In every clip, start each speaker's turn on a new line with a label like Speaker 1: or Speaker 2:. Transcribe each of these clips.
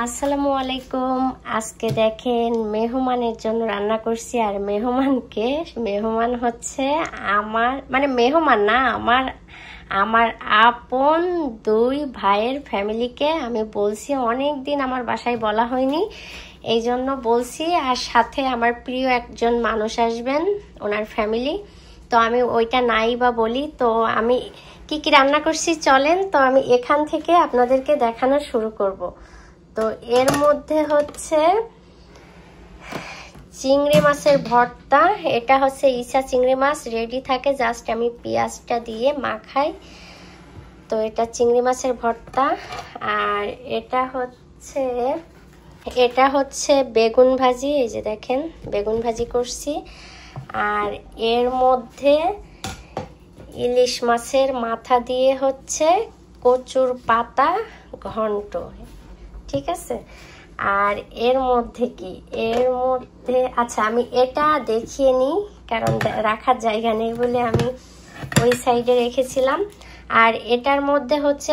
Speaker 1: আসসালামু আলাইকুম। আজকে দেখেন মেহমানের জন্য রান্না করছি। আর মেহমান হচ্ছে আমার, মানে মেহমান না, আমার আপন দুই ভাইয়ের ফ্যামিলিকে আমি বলছি। অনেক দিন আমার বাসায় বলা হয়নি, এই জন্য বলছি। আর সাথে আমার প্রিয় একজন মানুষ আসবেন, ওনার ফ্যামিলি। তো আমি ওইটা নাই বা বলি, তো আমি কি কি রান্না করছি চলেন। তো আমি এখান থেকে আপনাদেরকে দেখানো শুরু করব। তো এর মধ্যে হচ্ছে চিংড়ি মাছের ভর্তা। এটা হচ্ছে ইসা চিংড়ি মাছ, রেডি থাকে, জাস্ট আমি পেঁয়াজটা দিয়ে মাখাই। তো এটা চিংড়ি মাছের ভর্তা। আর এটা হচ্ছে বেগুন ভাজি। এই যে দেখেন বেগুন ভাজি করছি। আর এর মধ্যে ইলিশ মাছের মাথা দিয়ে হচ্ছে কচুর পাতা ঘন্ট, ঠিক আছে। আর এর মধ্যে আচ্ছা আমি এটা দেখিয়ে নিই, কারণ রাখার জায়গা নেই বলে আমি ওই সাইডে রেখেছিলাম। আর এটার মধ্যে হচ্ছে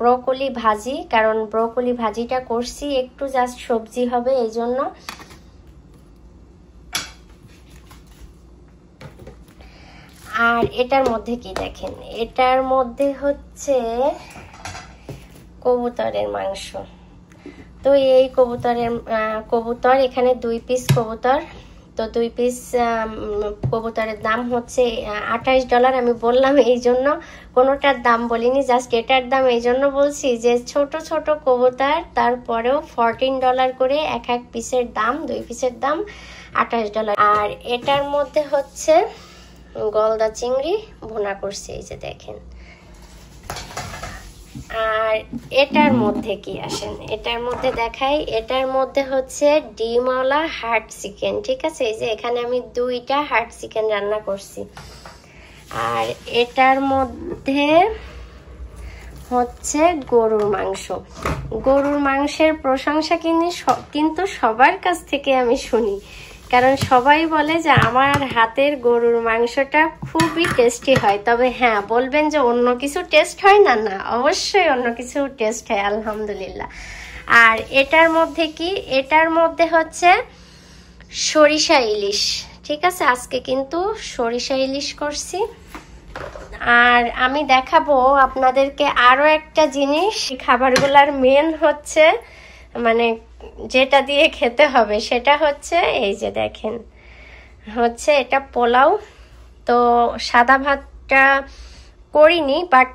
Speaker 1: ব্রকলি ভাজি, কারণ ব্রকলি ভাজিটা করছি একটু জাস্ট সবজি হবে এই জন্য। আর এটার মধ্যে কি দেখেন, এটার মধ্যে হচ্ছে কবুতরের মাংস। তো এই কবুতর এখানে 2 পিস কবুতর। তো 2 পিস কবুতরের দাম হচ্ছে $28। আমি বললাম এই জন্য কোনোটার দাম বলিনি, জাস্ট এটার দাম এই জন্য বলছি যে ছোট ছোট কবুতর, তারপরেও $14 করে এক পিসের দাম, 2 পিসের দাম $28। আর এটার মধ্যে হচ্ছে গলদা চিংড়ি ভুনা করছি, এই যে দেখেন। আর এটার মধ্যে কি আসেন, এটার মধ্যে দেখাই। এটার মধ্যে হচ্ছে ডিমওয়ালা হার্ড চিকেন, ঠিক আছে। এই যে এখানে আমি 2টা হার্ড চিকেন রান্না করছি। আর এটার মধ্যে হচ্ছে গরুর মাংস। গরুর মাংসের প্রশংসা কিন্তু সবার কাছ থেকে আমি শুনি, কারণ সবাই বলে যে আমার হাতের গরুর মাংসটা খুবই টেস্টি হয়। তবে হ্যাঁ, বলবেন যে অন্য কিছু টেস্ট হয় না, না অবশ্যই অন্য কিছু টেস্ট হয়, আলহামদুলিল্লাহ। আর এটার মধ্যে কি, এটার মধ্যে হচ্ছে সরিষা ইলিশ, ঠিক আছে। আজকে কিন্তু সরিষা ইলিশ করছি। আর আমি দেখাবো আপনাদেরকে আরো একটা জিনিস, খাবারগুলার মেন হচ্ছে, মানে যেটা দিয়ে খেতে হবে সেটা হচ্ছে এই যে দেখেন, হচ্ছে এটা পোলাও। তো সাদা ভাতটা করিনি, বাট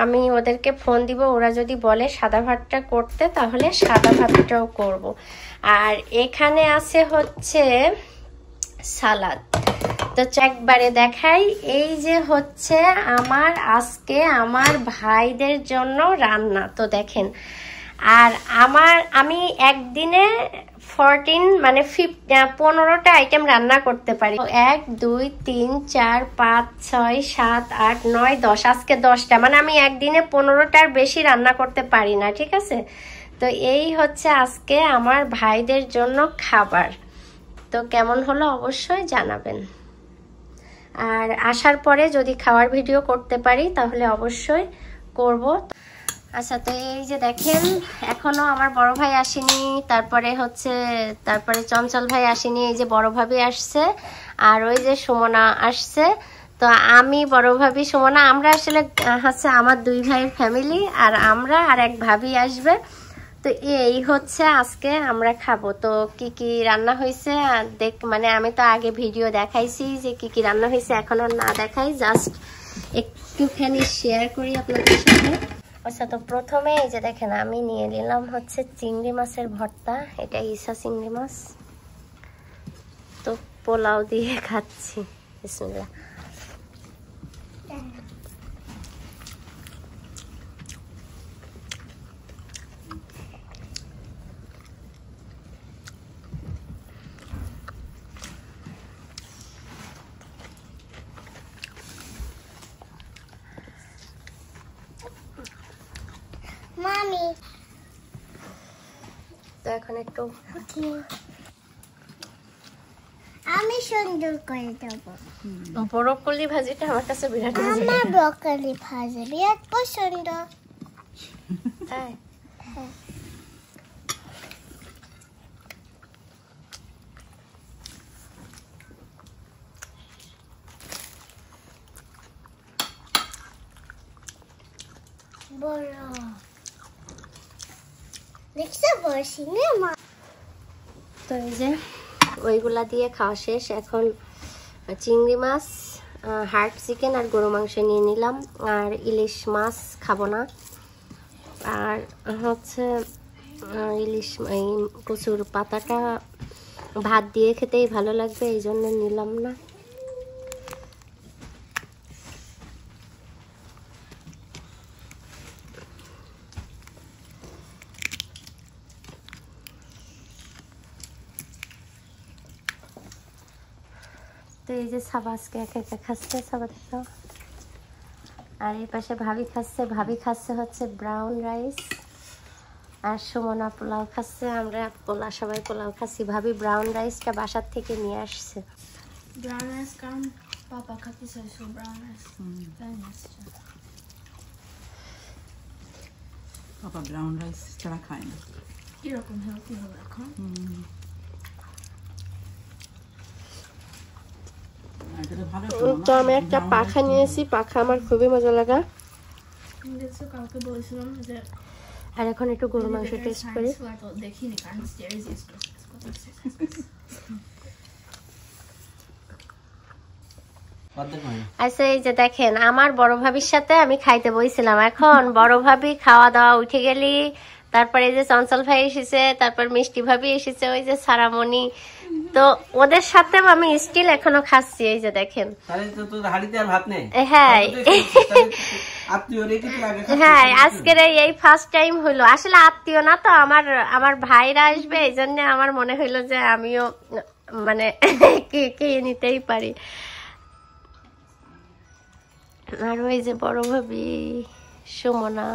Speaker 1: আমি ওদেরকে ফোন দিব, ওরা যদি বলে সাদা ভাতটা করতে তাহলে সাদা ভাতটাও করব। আর এখানে আছে হচ্ছে সালাদ। তো একবারে দেখাই, এই যে হচ্ছে আজকে আমার ভাইদের জন্য রান্না। তো দেখেন, আর আমি একদিনে 15টা আইটেম রান্না করতে পারি। 1 2 3 4 5 6 7 8 9 10, আজকে 10টা, মানে আমি একদিনে 15টার বেশি রান্না করতে পারি না, ঠিক আছে। তো এই হচ্ছে আজকে আমার ভাইদের জন্য খাবার। তো কেমন হলো অবশ্যই জানাবেন। আর আসার পরে যদি খাওয়ার ভিডিও করতে পারি তাহলে অবশ্যই করব। আচ্ছা, তো এই যে দেখেন এখনো আমার বড় ভাই আসেনি, তারপরে চঞ্চল ভাই আসেনি, এই যে বড় ভাবি আসছে, আর ওই যে সুমনা আসছে। তো আমি, বড় ভাবি, সুমনা, আমরা আসলে হচ্ছে আমার 2 ভাইয়ের ফ্যামিলি, আর আর এক ভাবি আসবে। তো এই হচ্ছে আজকে আমরা খাবো। তো কি কি রান্না হয়েছে মানে আমি তো আগে ভিডিও দেখাইছি যে কি কি রান্না হয়েছে, এখন আর না দেখাই, জাস্ট একটুখানি শেয়ার করি আপনাদের সাথে। আচ্ছা, তো প্রথমে এই যে দেখেন আমি নিয়ে নিলাম হচ্ছে চিংড়ি মাছের ভর্তা। এটা ইসা চিংড়ি মাছ। তো পোলাও দিয়ে খাচ্ছি, বিসমিল্লাহ। মামি তো এখন একটু
Speaker 2: আমি সুন্দর করে দেবো।
Speaker 1: ব্রকলি ভাজিটা আমার কাছে বিরাট পছন্দ।
Speaker 2: আমার ব্রকলি ভাজি বিরাট পছন্দ।
Speaker 1: তাই?
Speaker 2: বড় দেখছো বড় শিঙে মাছ।
Speaker 1: তো এই যে ওইগুলা দিয়ে খাওয়া শেষ। এখন চিংড়ি মাছ, হার্ড চিকেন আর গরু মাংস নিয়ে নিলাম। আর ইলিশ মাছ খাবো না। আর হচ্ছে ইলিশ এই কচুর পাতাটা ভাত দিয়ে খেতেই ভালো লাগবে, এই জন্য নিলাম না। তো এই যে সাবা আজকে একা একা খাচ্ছে, সাবা দেখো। আর এই পাশে ভাবি খাচ্ছে হচ্ছে ব্রাউন রাইস। আর সুমনা পোলাও খাচ্ছে। আমরা সবাই পোলাও খাচ্ছি। ভাবি ব্রাউন রাইসটা বাসার থেকে নিয়ে আসছে।
Speaker 3: ব্রাউন রাইস কারণ পাপা খাতে চাইছো ব্রাউন রাইস।
Speaker 4: পাপা ব্রাউন রাইস ছাড়া খায় না।
Speaker 3: কিরকম হেলদি হবে এখন?
Speaker 1: তো আমি একটা পাখা নিয়েছি, পাখা আমার খুবই মজা লাগা।
Speaker 3: দেখছো কাউকে বলছিলাম যে
Speaker 1: আর এখন একটু গরু মাংস টেস্ট করি।
Speaker 3: দেখিনি কারণ
Speaker 1: আচ্ছা এই যে দেখেন, আমার বড় ভাবির সাথে আমি খাইতে বইছিলাম। এখন বড় ভাবি খাওয়া দাওয়া উঠে গেলি, তারপরে এই যে চঞ্চল ভাই এসেছে, তারপর মিষ্টি ভাবি এসেছে, ওই যে সারামণি। তো ওদের সাথে আমি স্টিল এখনো খাচ্ছি। এই যে দেখেন, হ্যাঁ হ্যাঁ আজকের এই ফার্স্ট টাইম হইলো। আসলে আত্মীয় না তো, আমার ভাইরা আসবে, এই জন্য আমার মনে হইলো যে আমিও মানে কে নিতেই পারি। আর ওই যে বড় ভাবি, সুমনা,